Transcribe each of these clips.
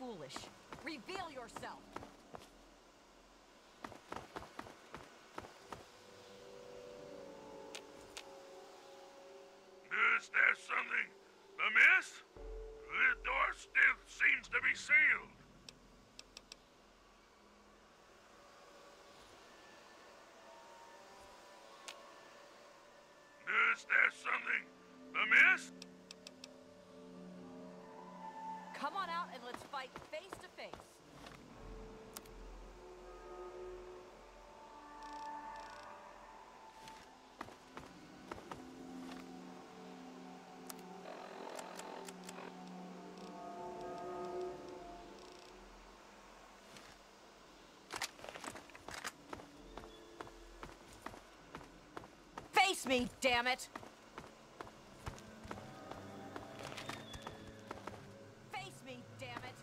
foolish. Reveal yourself. Is there something amiss? The door still seems to be sealed. Is there something amiss? Come on out and let's fight face to face. Face me, damn it! Face me, damn it!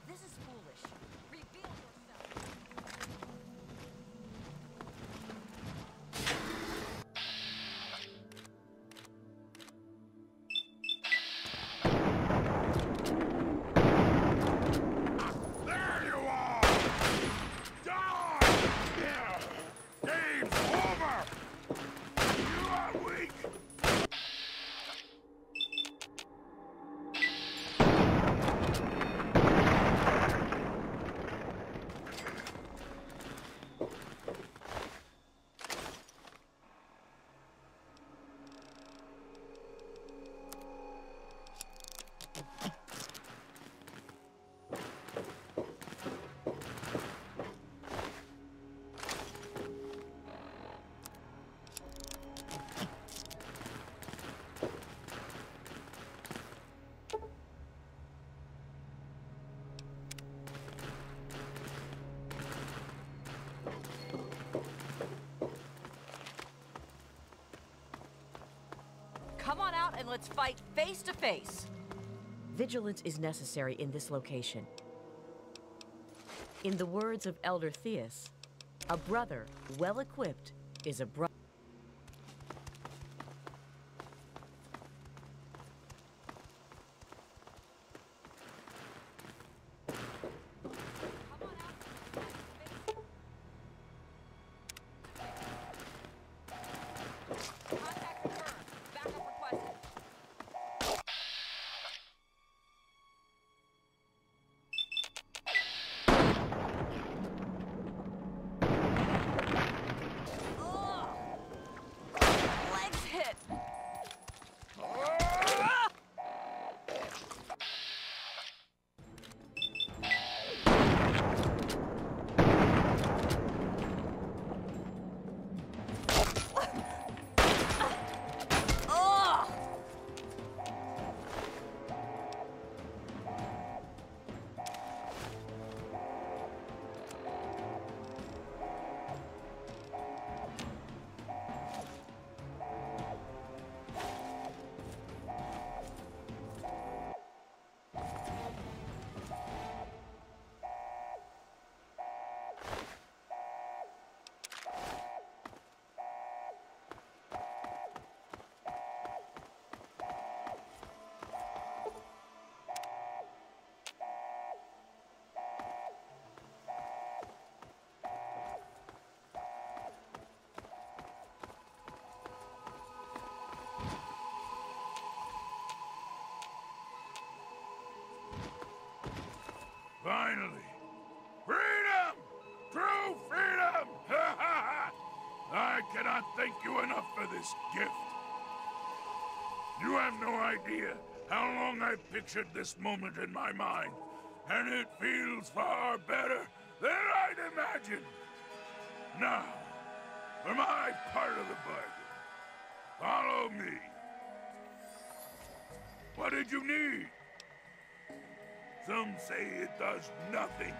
This is foolish. Reveal yourself. There you are! Die! Yeah. Game's over! You are weak! Come on out and let's fight face to face. Vigilance is necessary in this location. In the words of Elder Theus, a brother well equipped is a brother. Contact confirmed. Backup requested. Legs hit. Finally! Freedom! True freedom! Ha ha ha! I cannot thank you enough for this gift. You have no idea how long I've pictured this moment in my mind, and it feels far better than I'd imagined. Now, for my part of the bargain, follow me. What did you need? Some say it does nothing,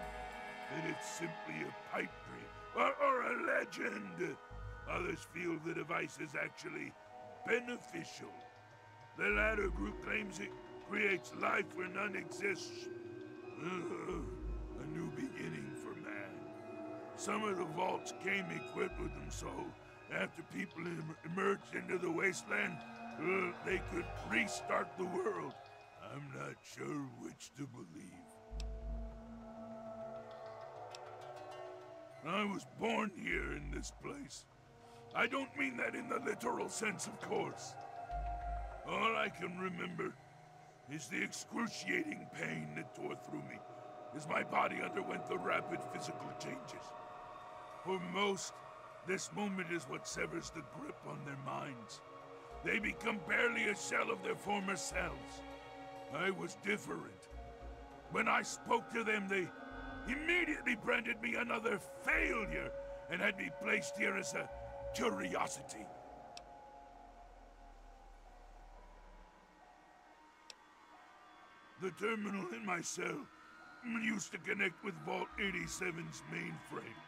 that it's simply a pipe dream, or a legend. Others feel the device is actually beneficial. The latter group claims it creates life where none exists. A new beginning for man. Some of the vaults came equipped with them, so after people emerged into the wasteland, They could restart the world. I'm not sure which to believe. I was born here in this place. I don't mean that in the literal sense, of course. All I can remember is the excruciating pain that tore through me as my body underwent the rapid physical changes. For most, this moment is what severs the grip on their minds. They become barely a shell of their former selves. I was different. When I spoke to them, they immediately branded me another failure and had me placed here as a curiosity. The terminal in my cell used to connect with Vault 87's mainframe.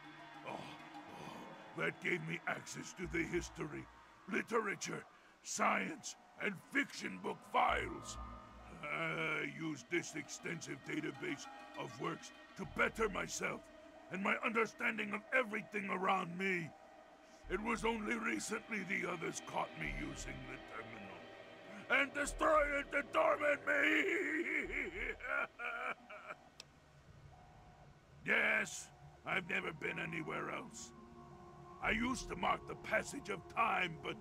That gave me access to the history, literature, science, and fiction book files. I used this extensive database of works to better myself and my understanding of everything around me. It was only recently the others caught me using the terminal and destroyed it to torment me! Yes, I've never been anywhere else. I used to mark the passage of time, but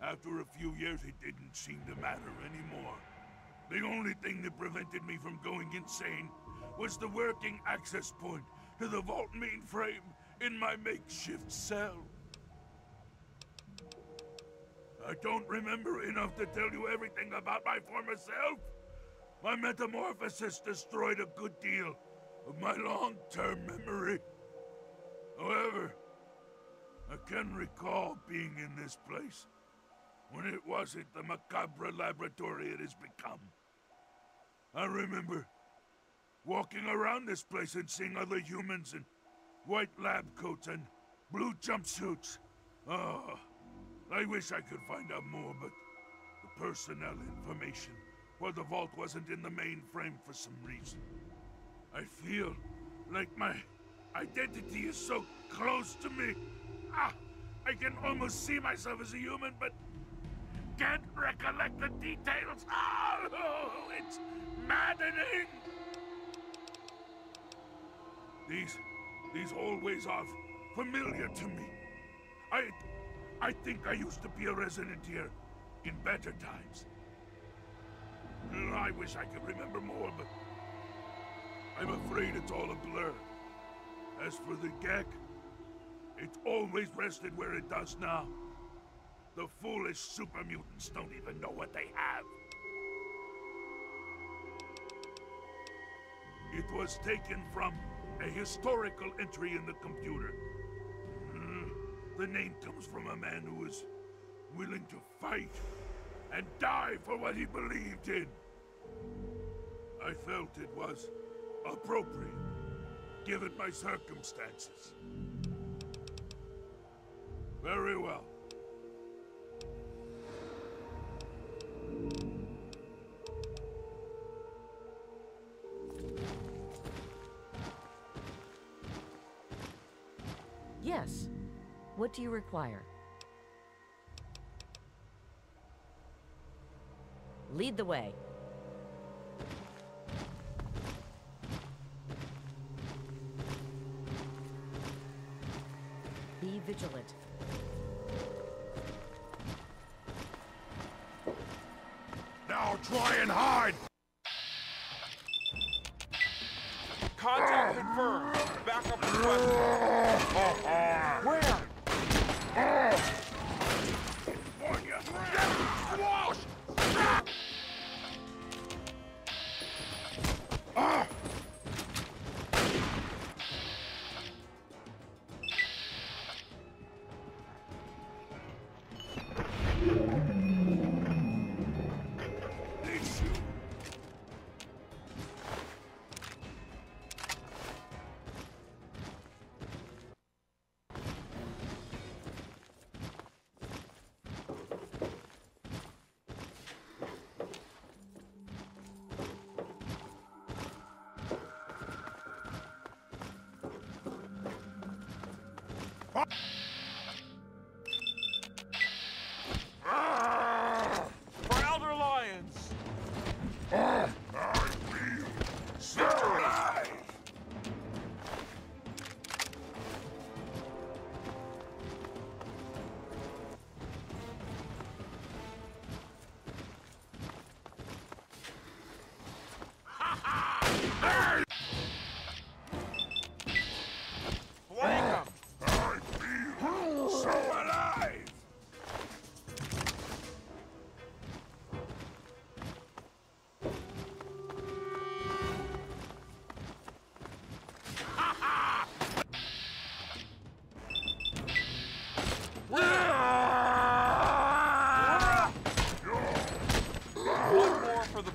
after a few years it didn't seem to matter anymore. The only thing that prevented me from going insane was the working access point to the Vault mainframe in my makeshift cell. I don't remember enough to tell you everything about my former self. My metamorphosis destroyed a good deal of my long-term memory. However, I can recall being in this place when it wasn't the macabre laboratory it has become. I remember walking around this place and seeing other humans in white lab coats and blue jumpsuits. Oh, I wish I could find out more, but the personnel information for the vault wasn't in the mainframe for some reason. I feel like my identity is so close to me. I can almost see myself as a human, but can't recollect the details. Oh, it's maddening! These hallways are familiar to me. I think I used to be a resident here in better times. I wish I could remember more, but I'm afraid it's all a blur. As for the GECK, it's always rested where it does now. The foolish super mutants don't even know what they have. It was taken from a historical entry in the computer. The name comes from a man who was willing to fight and die for what he believed in. I felt it was appropriate, given my circumstances. Very well. Yes. What do you require? Lead the way. Be vigilant. Now try and hide! Contact confirmed. Backup requested. Where?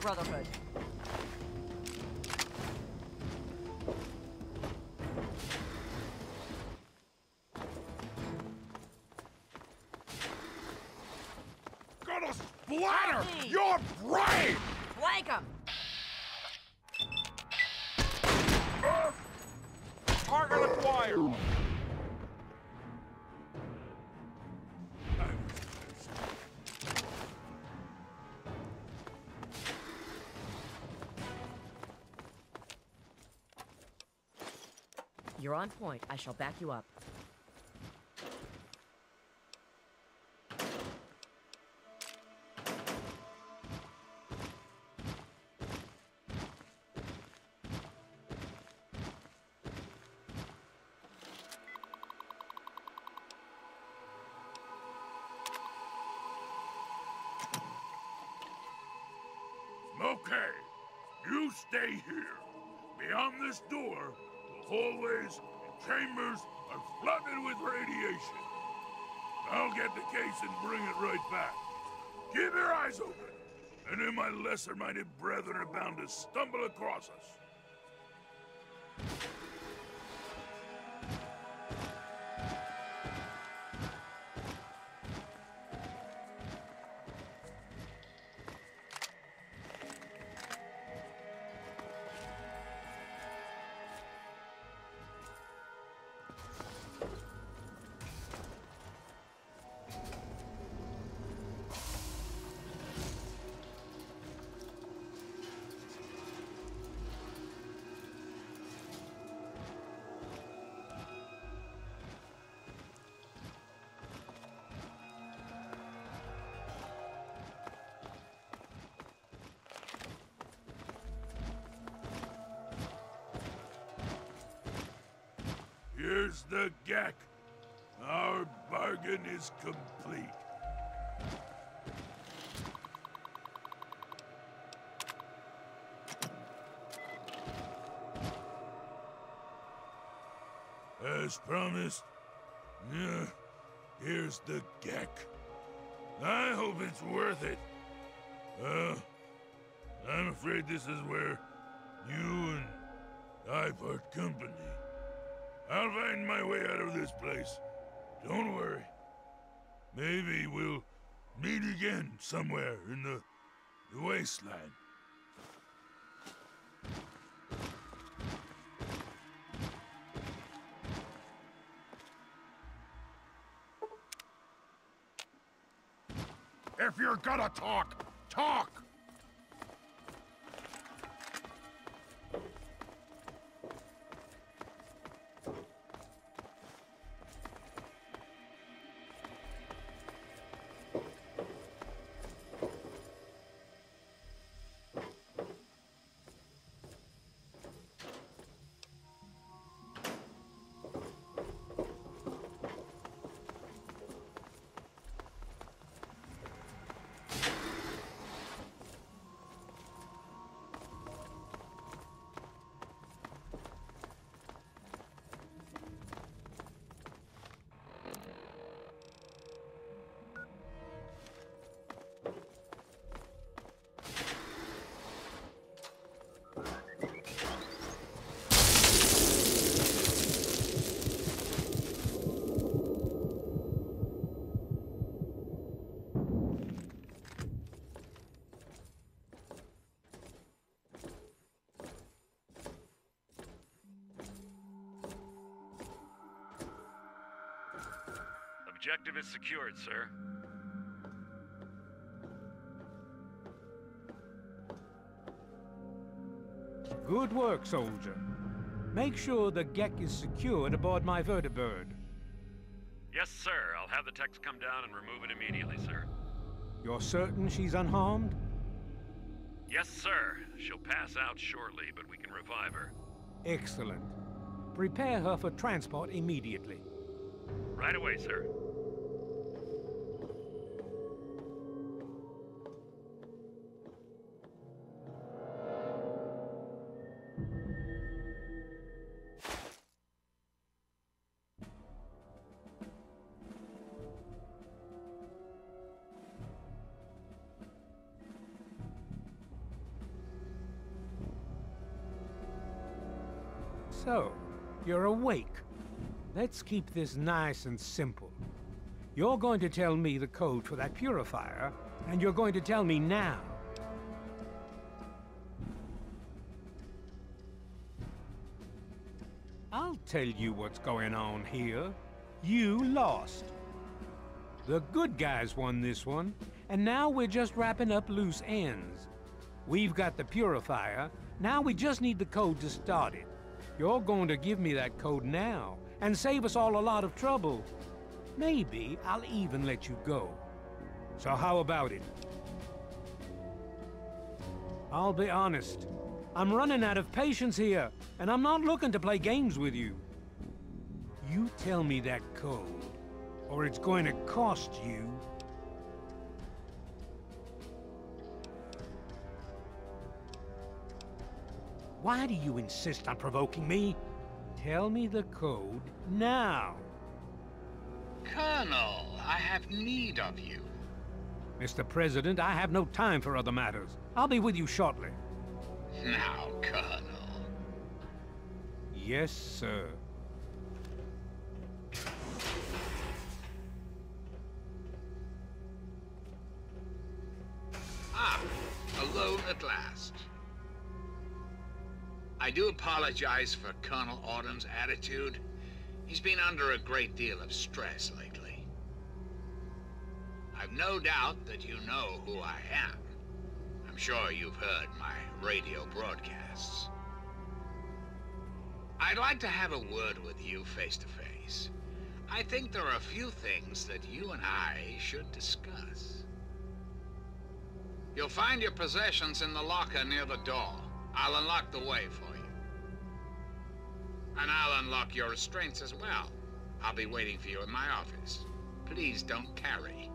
Brotherhood. Gonna splatter your brain! Flank him! Target acquired! You're on point. I shall back you up. Okay, you stay here. Beyond this door, the hallways and chambers are flooded with radiation. I'll get the case and bring it right back. Keep your eyes open, and then my lesser-minded brethren are bound to stumble across us. Here's the GECK. Our bargain is complete. As promised, here's the GECK. I hope it's worth it. I'm afraid this is where you and I part company. I'll find my way out of this place. Don't worry. Maybe we'll meet again somewhere in the wasteland. If you're gonna talk, talk! Objective is secured, sir. Good work, soldier. Make sure the GECK is secured aboard my vertibird. Yes, sir. I'll have the techs come down and remove it immediately, sir. You're certain she's unharmed? Yes, sir. She'll pass out shortly, but we can revive her. Excellent. Prepare her for transport immediately. Right away, sir. So, you're awake. Let's keep this nice and simple. You're going to tell me the code for that purifier, and you're going to tell me now. I'll tell you what's going on here. You lost. The good guys won this one, and now we're just wrapping up loose ends. We've got the purifier, now we just need the code to start it. You're going to give me that code now, and save us all a lot of trouble. Maybe I'll even let you go. So how about it? I'll be honest. I'm running out of patience here, and I'm not looking to play games with you. You tell me that code, or it's going to cost you. Why do you insist on provoking me? Tell me the code now. Colonel, I have need of you. Mr. President, I have no time for other matters. I'll be with you shortly. Now, Colonel. Yes, sir. Ah, alone at last. I do apologize for Colonel Autumn's attitude. He's been under a great deal of stress lately. I've no doubt that you know who I am. I'm sure you've heard my radio broadcasts. I'd like to have a word with you face to face. I think there are a few things that you and I should discuss. You'll find your possessions in the locker near the door. I'll unlock the way for you. And I'll unlock your restraints as well. I'll be waiting for you in my office. Please don't tarry.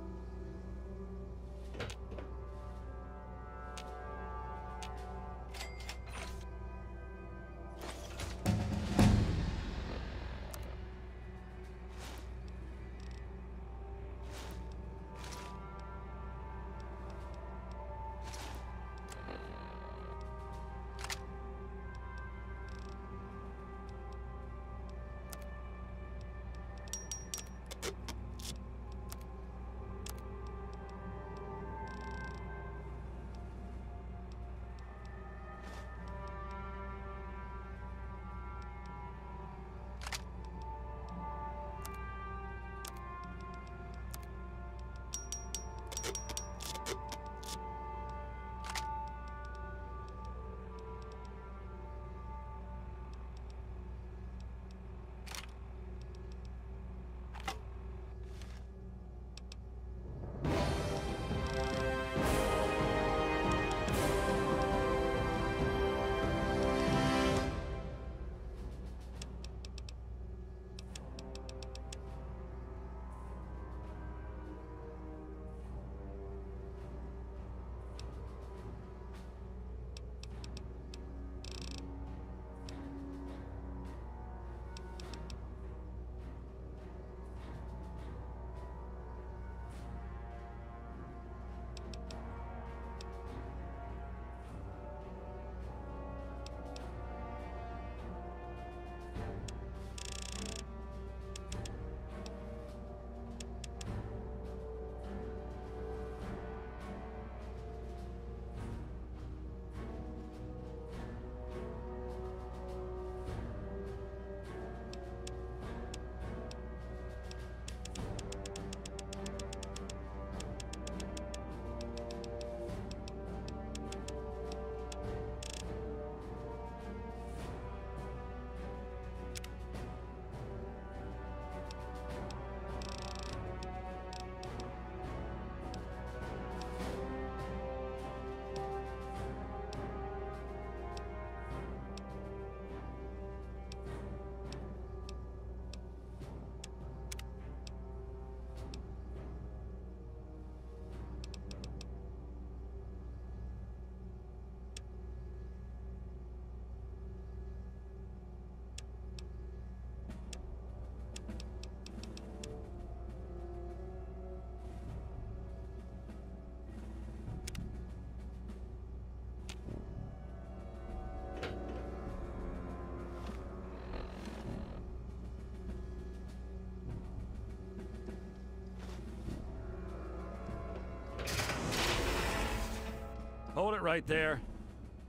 right there?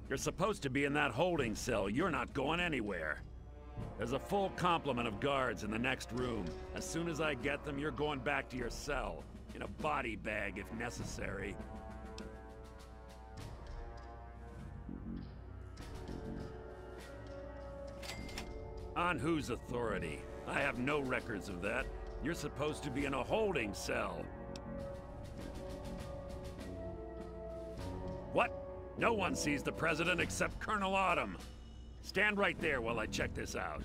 You're supposed to be in that holding cell. You're not going anywhere. There's a full complement of guards in the next room. As soon as I get them, you're going back to your cell. In a body bag, if necessary. On whose authority? I have no records of that. You're supposed to be in a holding cell. What? No one sees the President except Colonel Autumn. Stand right there while I check this out.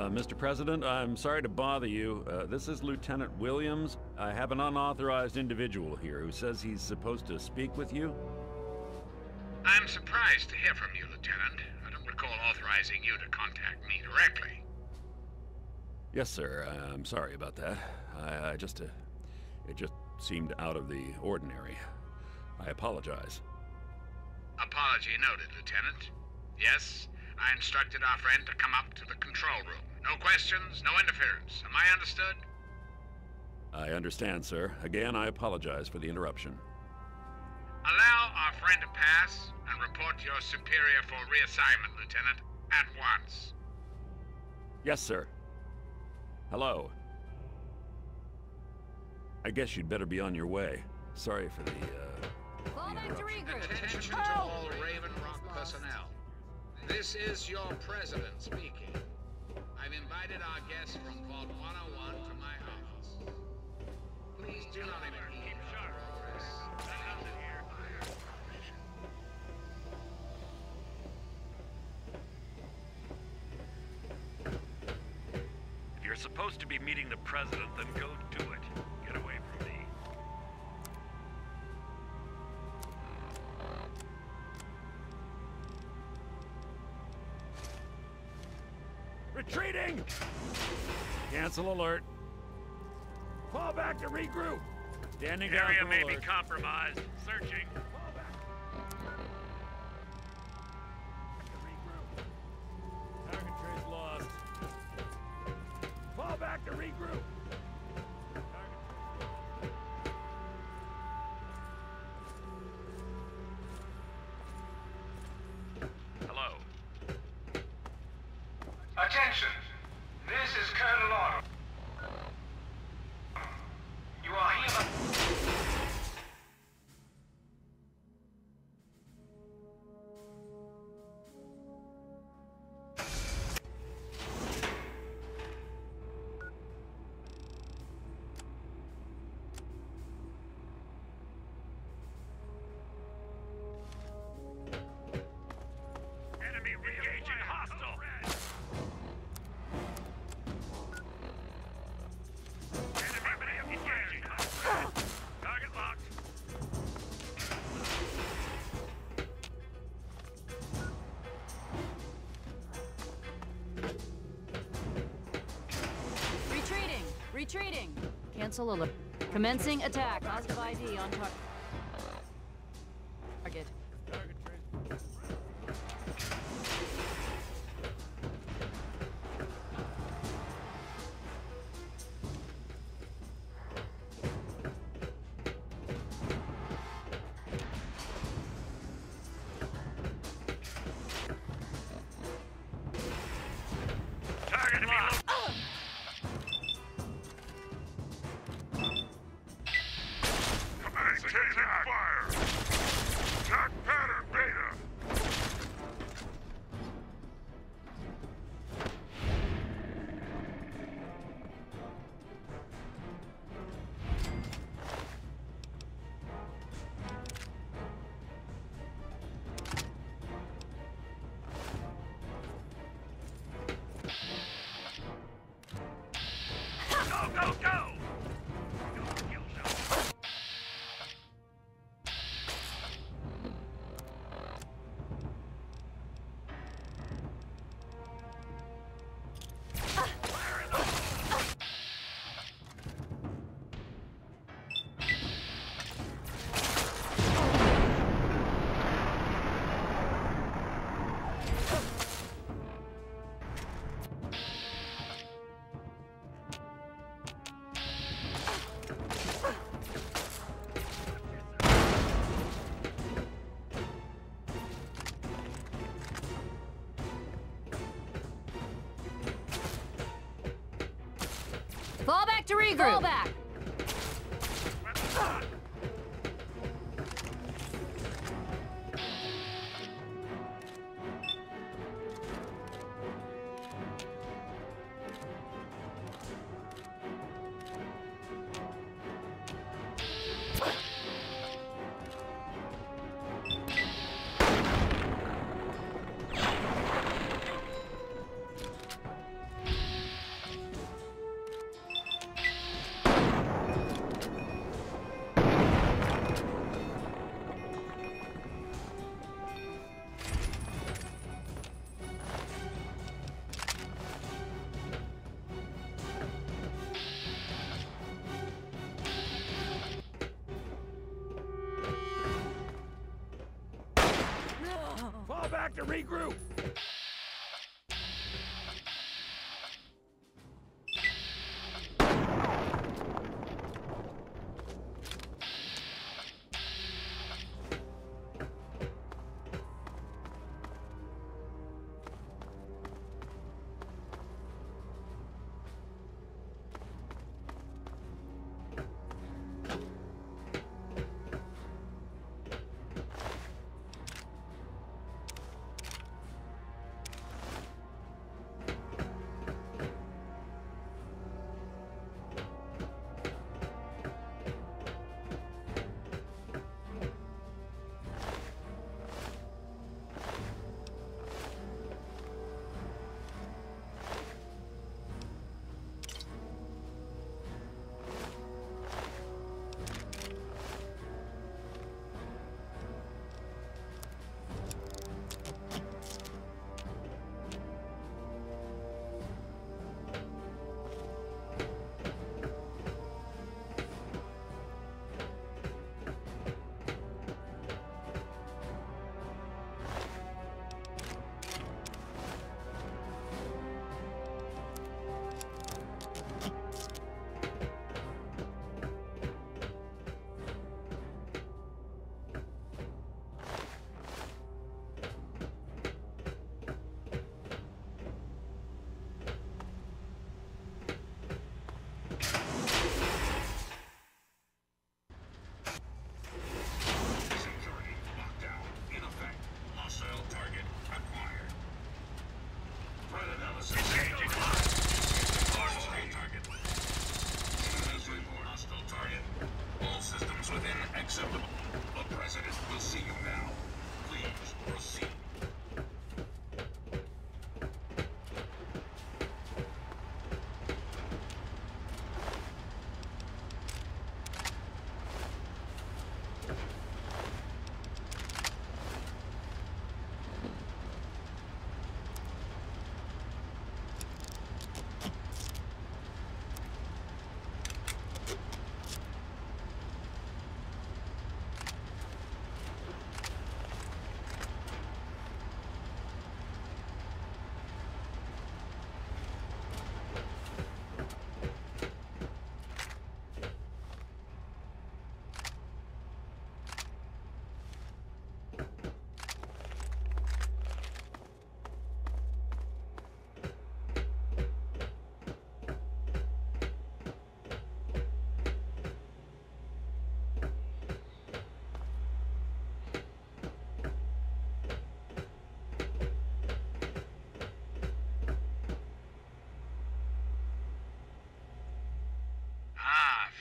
Mr. President, I'm sorry to bother you. This is Lieutenant Williams. I have an unauthorized individual here who says he's supposed to speak with you. I'm surprised to hear from you, Lieutenant. I don't recall authorizing you to contact me directly. Yes, sir. I'm sorry about that. It just seemed out of the ordinary. I apologize. Apology noted, Lieutenant. Yes, I instructed our friend to come up to the control room. No questions, no interference. Am I understood? I understand, sir. Again, I apologize for the interruption. Allow our friend to pass and report to your superior for reassignment, Lieutenant, at once. Yes, sir. Hello. I guess you'd better be on your way. Sorry for the Fall back to regroup. Attention to all Raven Rock personnel. This is your president speaking. I've invited our guests from Vault 101 to my office. Please do not impede our progress. If you're supposed to be meeting the President, then go do it. Get away from me. Retreating! Cancel alert. Fall back to regroup. Standing down. Area may be compromised. Searching. Fall back. To regroup. Target trace lost. Fall back to regroup. Hello. Attention! This is Colonel Autumn. You are here. Enemy engaging hostile. Target locked. Retreating! Retreating! Cancel alert. Commencing attack. Positive ID on target. Target trace. Target locked. Maintaining fire! Attack pattern beta! Go, go, go! Kill shot. Fall back to regroup. Fall back. Fall back to regroup!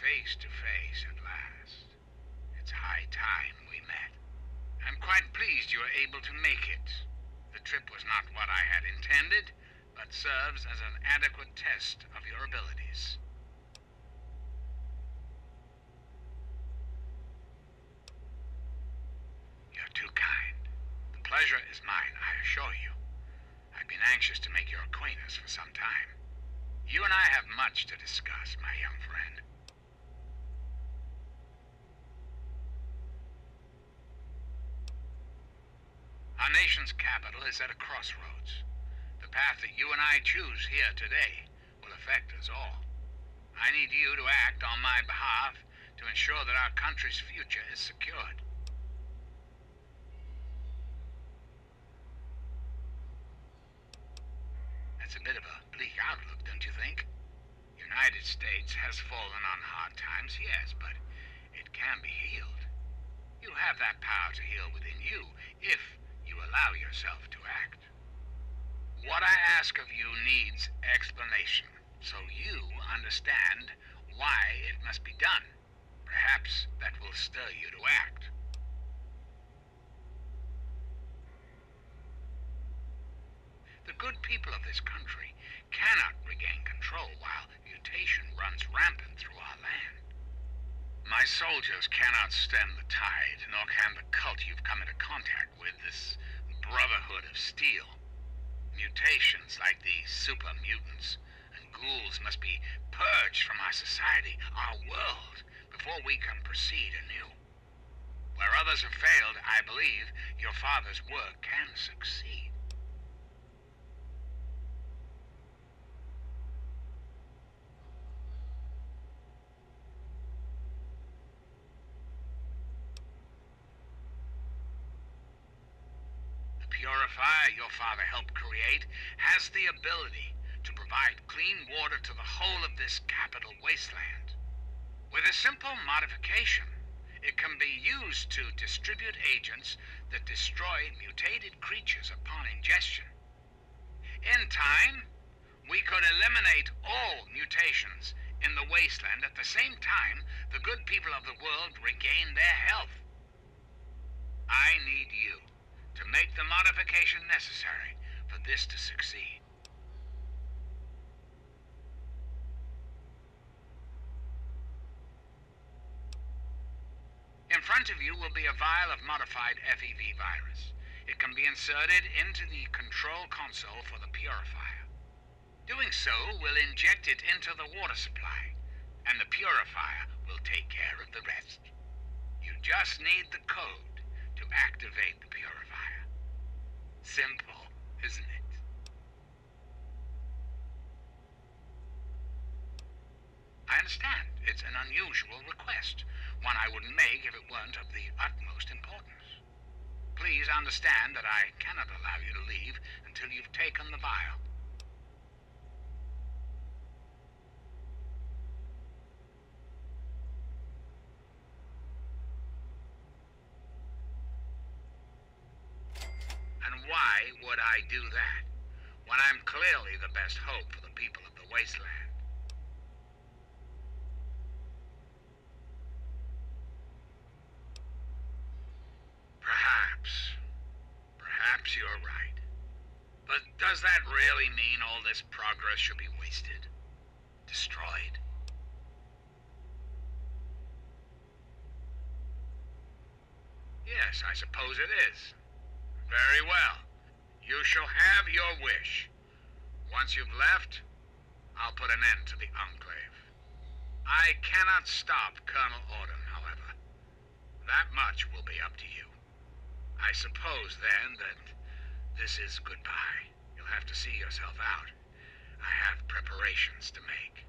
Face to face at last. It's high time we met. I'm quite pleased you were able to make it. The trip was not what I had intended, but serves as an adequate test of your abilities. You're too kind. The pleasure is mine, I assure you. I've been anxious to make your acquaintance for some time. You and I have much to discuss, my young friend. Our nation's capital is at a crossroads. The path that you and I choose here today will affect us all. I need you to act on my behalf to ensure that our country's future is secured. That's a bit of a bleak outlook, don't you think? United States has fallen on hard times, yes, but it can be healed. You have that power to heal within you, if you allow yourself to act. What I ask of you needs explanation, so you understand why it must be done. Perhaps that will stir you to act. The good people of this country cannot regain control while mutation runs rampant through our land. My soldiers cannot stem the tide, nor can the cult you've come into contact with, this Brotherhood of Steel. Mutations like the super mutants and ghouls must be purged from our society, our world, before we can proceed anew. Where others have failed, I believe your father's work can succeed. Purifier your father helped create has the ability to provide clean water to the whole of this capital wasteland. With a simple modification, it can be used to distribute agents that destroy mutated creatures upon ingestion. In time, we could eliminate all mutations in the wasteland at the same time the good people of the world regain their health. I need you to make the modification necessary for this to succeed. In front of you will be a vial of modified FEV virus. It can be inserted into the control console for the purifier. Doing so will inject it into the water supply, and the purifier will take care of the rest. You just need the code to activate the purifier. Simple, isn't it? I understand. It's an unusual request, one I wouldn't make if it weren't of the utmost importance. Please understand that I cannot allow you to leave until you've taken the vial. Why would I do that, when I'm clearly the best hope for the people of the wasteland? Perhaps you're right. But does that really mean all this progress should be wasted? Destroyed? Yes, I suppose it is. Very well. You shall have your wish. Once you've left, I'll put an end to the Enclave. I cannot stop Colonel Autumn, however. That much will be up to you. I suppose, then, that this is goodbye. You'll have to see yourself out. I have preparations to make.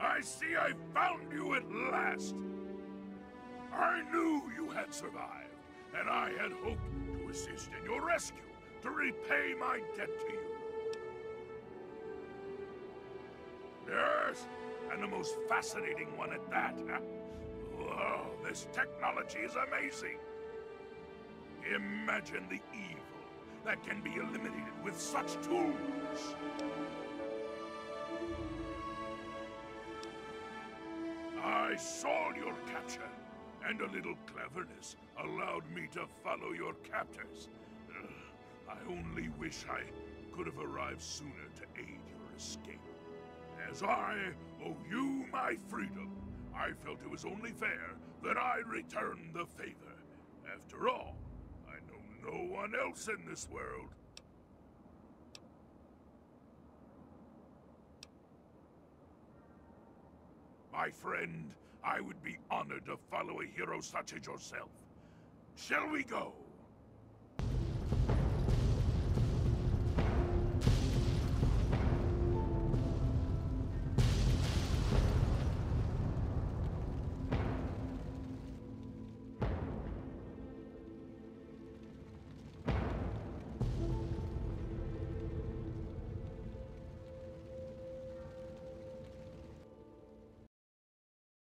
I see I found you at last! I knew you had survived, and I had hoped to assist in your rescue, to repay my debt to you. Yes, and the most fascinating one at that. Whoa, this technology is amazing! Imagine the evil that can be eliminated with such tools! I saw your capture, and a little cleverness allowed me to follow your captors. I only wish I could have arrived sooner to aid your escape. As I owe you my freedom, I felt it was only fair that I return the favor. After all, I know no one else in this world. My friend, I would be honored to follow a hero such as yourself. Shall we go?